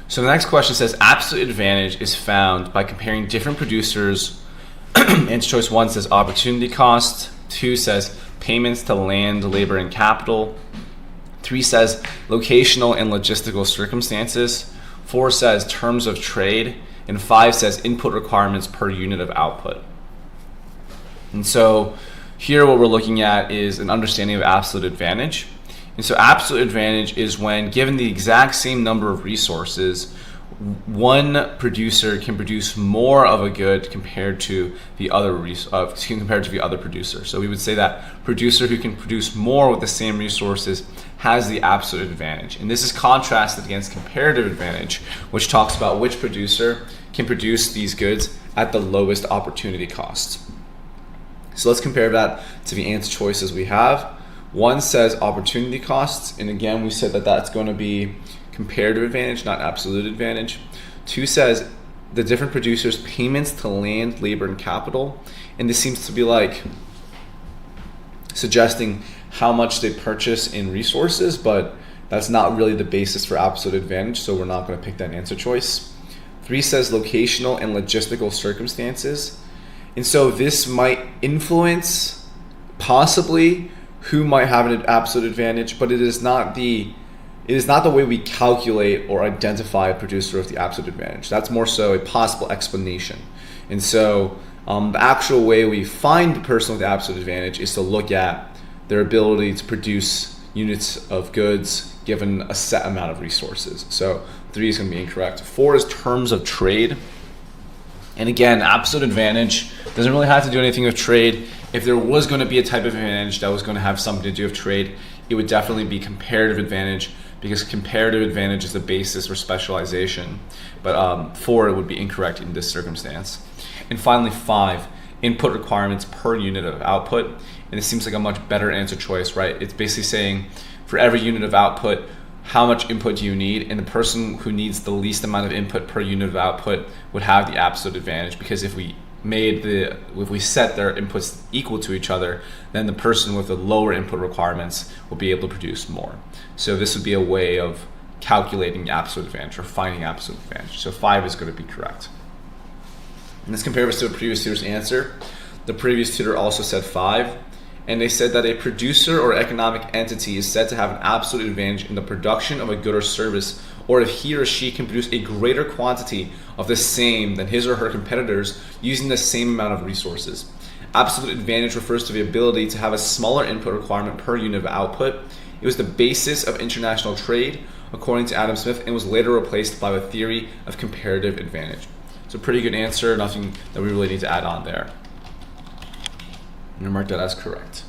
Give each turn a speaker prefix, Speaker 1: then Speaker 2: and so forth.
Speaker 1: So the next question says absolute advantage is found by comparing different producers. Answer choice 1 says opportunity cost. 2 says payments to land, labor, and capital. 3 says locational and logistical circumstances. 4 says terms of trade. And 5 says input requirements per unit of output. And so here what we're looking at is an understanding of absolute advantage. And so absolute advantage is when given the exact same number of resources, one producer can produce more of a good compared to the other producer. So we would say that producer who can produce more with the same resources has the absolute advantage. And this is contrasted against comparative advantage, which talks about which producer can produce these goods at the lowest opportunity cost. So let's compare that to the answer choices we have. 1 says opportunity costs, and again we said that that's going to be comparative advantage, not absolute advantage. 2 says the different producers' payments to land, labor, and capital, and this seems to be like suggesting how much they purchase in resources, but that's not really the basis for absolute advantage, so we're not going to pick that answer choice. 3 says locational and logistical circumstances, and so this might influence possibly who might have an absolute advantage, but it is not the way we calculate or identify a producer with the absolute advantage. That's more so a possible explanation. And so the actual way we find the person with the absolute advantage is to look at their ability to produce units of goods given a set amount of resources. So 3 is going to be incorrect. 4 is terms of trade. And again, absolute advantage doesn't really have to do anything with trade. If there was going to be a type of advantage that was going to have something to do with trade, it would definitely be comparative advantage, because comparative advantage is the basis for specialization. But 4, it would be incorrect in this circumstance. And finally 5, input requirements per unit of output. And it seems like a much better answer choice, right? It's basically saying for every unit of output, how much input do you need? And the person who needs the least amount of input per unit of output would have the absolute advantage, because if we set their inputs equal to each other, then the person with the lower input requirements will be able to produce more. So this would be a way of calculating absolute advantage or finding absolute advantage. So 5 is going to be correct. And let's compare this to a previous tutor's answer. The previous tutor also said 5, and they said that a producer or economic entity is said to have an absolute advantage in the production of a good or service, or if he or she can produce a greater quantity of the same than his or her competitors using the same amount of resources. Absolute advantage refers to the ability to have a smaller input requirement per unit of output. It was the basis of international trade, according to Adam Smith, and was later replaced by the theory of comparative advantage. So pretty good answer, nothing that we really need to add on there. I'm going to mark that as correct.